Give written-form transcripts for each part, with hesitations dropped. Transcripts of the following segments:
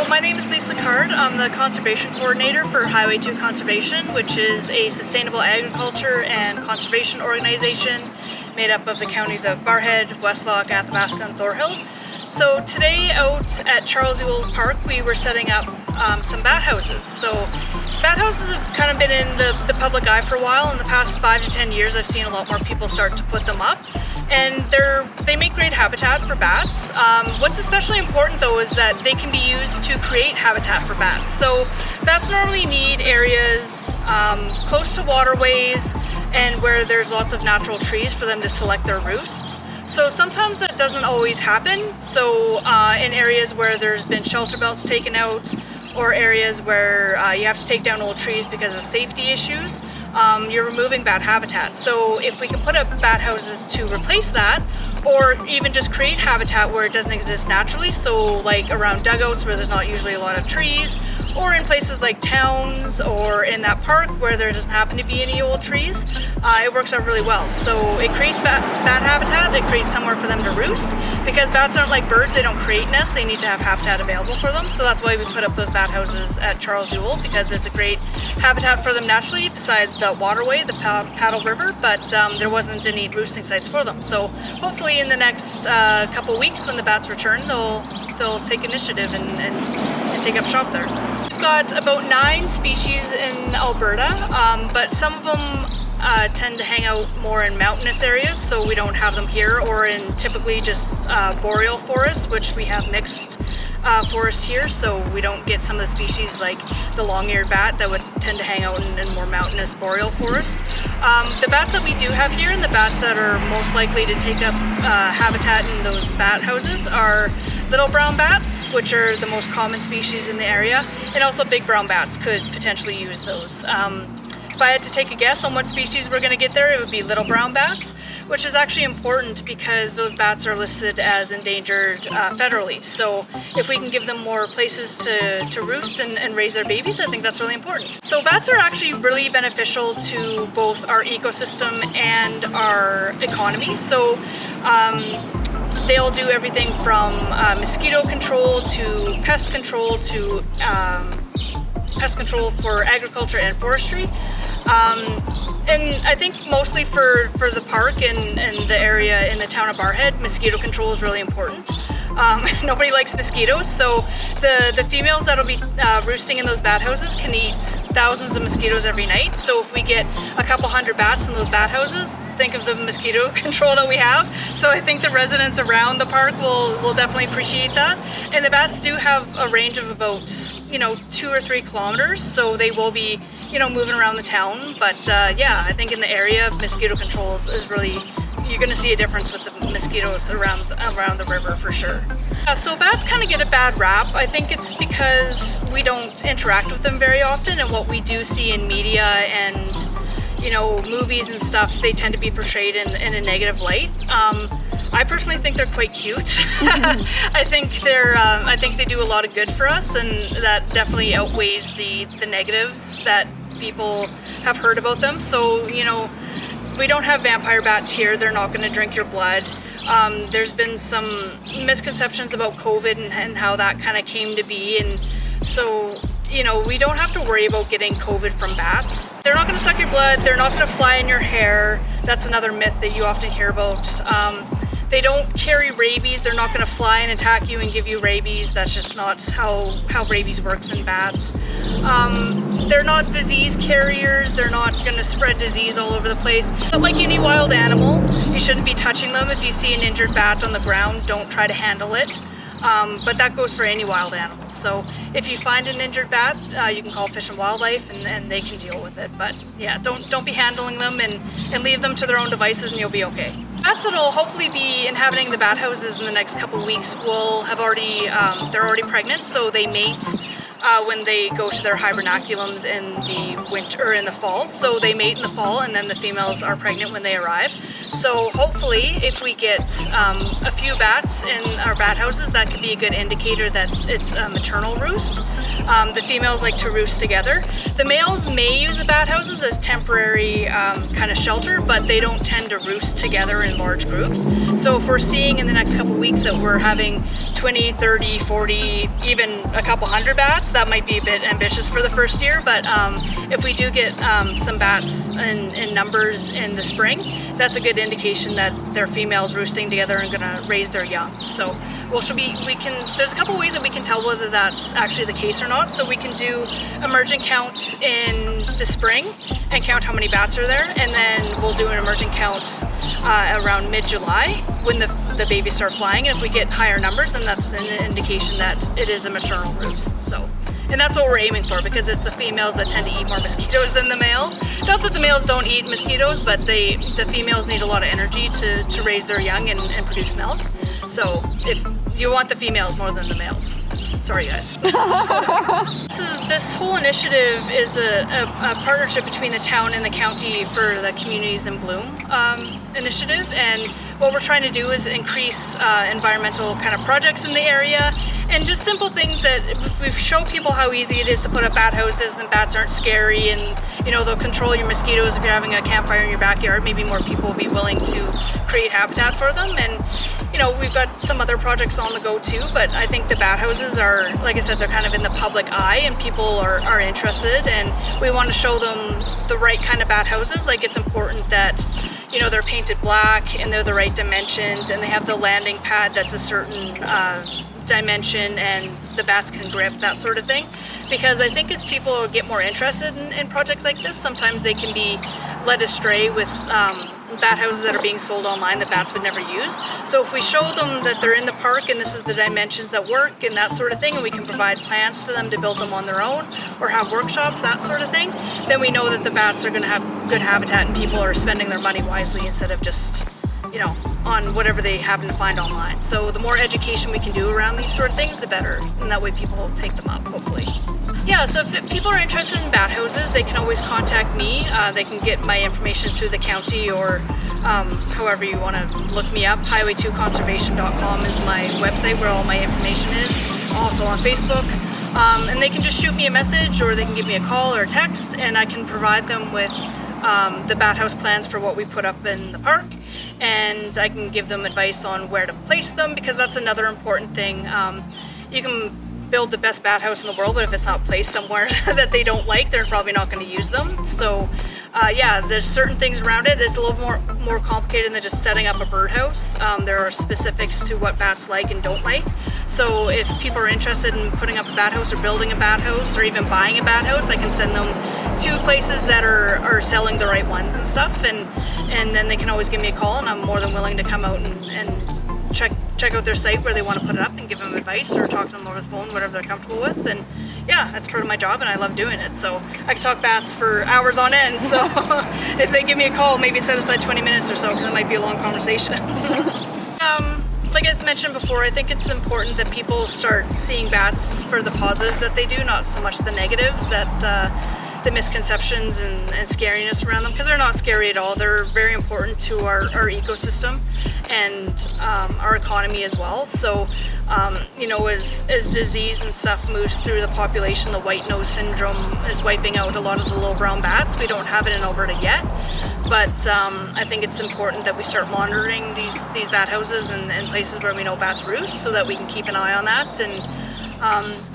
My name is Lisa Card. I'm the Conservation Coordinator for Highway 2 Conservation, which is a sustainable agriculture and conservation organization made up of the counties of Barrhead, Westlock, Athabasca and Thorhild. So today out at Charles Yule Park we were setting up some bat houses. So bat houses have kind of been in the public eye for a while. In the past 5 to 10 years I've seen a lot more people start to put them up. And they make great habitat for bats. What's especially important though is that they can be used to create habitat for bats. So bats normally need areas close to waterways and where there's lots of natural trees for them to select their roosts. So sometimes that doesn't always happen. So in areas where there's been shelter belts taken out or areas where you have to take down old trees because of safety issues, you're removing bat habitat. So if we can put up bat houses to replace that, or even just create habitat where it doesn't exist naturally, so like around dugouts where there's not usually a lot of trees, or in places like towns or in that park where there doesn't happen to be any old trees, it works out really well. So it creates bat habitat, it creates somewhere for them to roost, because bats aren't like birds, they don't create nests, they need to have habitat available for them. So that's why we put up those bat houses at Charles Yule, because it's a great habitat for them naturally beside the waterway, the Paddle River, but there wasn't any roosting sites for them. So hopefully in the next couple weeks when the bats return, they'll take initiative and take up shop there. We've got about 9 species in Alberta, but some of them tend to hang out more in mountainous areas, so we don't have them here, or in typically just boreal forests, which we have mixed forest here, so we don't get some of the species like the long-eared bat that would tend to hang out in more mountainous boreal forests. The bats that we do have here, and the bats that are most likely to take up habitat in those bat houses, are little brown bats, which are the most common species in the area, and also big brown bats could potentially use those. If I had to take a guess on what species we're going to get there, it would be little brown bats, which is actually important because those bats are listed as endangered federally. So if we can give them more places to roost and raise their babies, I think that's really important. So bats are actually really beneficial to both our ecosystem and our economy. So they'll do everything from mosquito control to pest control for agriculture and forestry. And I think mostly for the park and the area in the town of Barrhead, mosquito control is really important. Nobody likes mosquitoes, so the females that'll be roosting in those bat houses can eat thousands of mosquitoes every night. So if we get a couple hundred bats in those bat houses, think of the mosquito control that we have. So I think the residents around the park will definitely appreciate that. And the bats do have a range of about 2 or 3 kilometers, so they will be moving around the town. But yeah, I think in the area of mosquito control is really, you're going to see a difference with the mosquitoes around the river for sure. So bats kind of get a bad rap. I think it's because we don't interact with them very often, and what we do see in media and movies and stuff, they tend to be portrayed in a negative light. I personally think they're quite cute. I think they do a lot of good for us, and that definitely outweighs the negatives that people have heard about them. So we don't have vampire bats here. They're not going to drink your blood. There's been some misconceptions about COVID and how that kind of came to be, and so we don't have to worry about getting COVID from bats. They're not going to suck your blood. They're not going to fly in your hair. That's another myth that you often hear about. They don't carry rabies. They're not going to fly and attack you and give you rabies. That's just not how rabies works in bats. They're not disease carriers. They're not going to spread disease all over the place. But like any wild animal, you shouldn't be touching them. If you see an injured bat on the ground, don't try to handle it. But that goes for any wild animal. So if you find an injured bat, you can call Fish and Wildlife and they can deal with it. But yeah, don't be handling them and leave them to their own devices and you'll be okay. Bats that'll hopefully be inhabiting the bat houses in the next couple of weeks will have they're already pregnant, so they mate when they go to their hibernaculums in the winter or in the fall. So they mate in the fall, and then the females are pregnant when they arrive. So hopefully, if we get a few bats in our bat houses, that could be a good indicator that it's a maternal roost. The females like to roost together. The males may use the bat houses as temporary kind of shelter, but they don't tend to roost together in large groups. So if we're seeing in the next couple weeks that we're having 20, 30, 40, even a couple hundred bats, that might be a bit ambitious for the first year, but if we do get some bats in numbers in the spring, that's a good indication that they're females roosting together and going to raise their young. So there's a couple ways that we can tell whether that's actually the case or not. So we can do emergent counts in the spring and count how many bats are there, and then we'll do an emergent count around mid-July when the babies start flying. And if we get higher numbers, then that's an indication that it is a maternal roost. And that's what we're aiming for, because it's the females that tend to eat more mosquitoes than the males. Not that the males don't eat mosquitoes, but the females need a lot of energy to raise their young and produce milk. So if you want the females more than the males. Sorry, guys. This whole initiative is a partnership between the town and the county for the Communities in Bloom initiative. And what we're trying to do is increase environmental kind of projects in the area, and just simple things that if we show people how easy it is to put up bat houses, and bats aren't scary, and they'll control your mosquitoes if you're having a campfire in your backyard, maybe more people will be willing to create habitat for them. And we've got some other projects on the go too, but I think the bat houses are, like I said, they're kind of in the public eye, and people are interested, and we want to show them the right kind of bat houses. Like, it's important that they're painted black and they're the right dimensions, and they have the landing pad that's a certain dimension and the bats can grip, that sort of thing. Because I think as people get more interested in projects like this, sometimes they can be led astray with bat houses that are being sold online that bats would never use. So if we show them that they're in the park and this is the dimensions that work and that sort of thing, and we can provide plans to them to build them on their own or have workshops, that sort of thing, then we know that the bats are going to have good habitat and people are spending their money wisely instead of just on whatever they happen to find online. So the more education we can do around these sort of things, the better, and that way people will take them up, hopefully. Yeah, so if people are interested in bat houses, they can always contact me. They can get my information through the county, or however you want to look me up. Highway2conservation.com is my website where all my information is. Also on Facebook. And they can just shoot me a message, or they can give me a call or a text, and I can provide them with the bat house plans for what we put up in the park, and I can give them advice on where to place them, because that's another important thing. You can build the best bat house in the world, but if it's not placed somewhere that they don't like, they're probably not going to use them. So yeah, there's certain things around it. It's a little more complicated than just setting up a birdhouse. There are specifics to what bats like and don't like. So if people are interested in putting up a bat house or building a bat house or even buying a bat house, I can send them to places that are selling the right ones and stuff, and then they can always give me a call, and I'm more than willing to come out and check out their site where they want to put it up and give them advice or talk to them over the phone, whatever they're comfortable with. And yeah, that's part of my job, and I love doing it. So I can talk bats for hours on end. So if they give me a call, maybe set aside 20 minutes or so, because it might be a long conversation. Like I mentioned before, I think it's important that people start seeing bats for the positives that they do, not so much the negatives, the misconceptions and scariness around them, because they're not scary at all. They're very important to our ecosystem and our economy as well. So as disease and stuff moves through the population, the white nose syndrome is wiping out a lot of the little brown bats. We don't have it in Alberta yet, but I think it's important that we start monitoring these bat houses and places where we know bats roost, so that we can keep an eye on that. And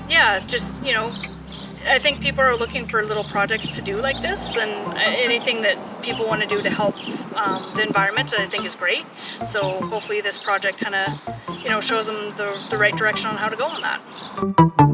yeah, just I think people are looking for little projects to do like this, and anything that people want to do to help the environment, I think is great. So hopefully this project kind of shows them the right direction on how to go on that.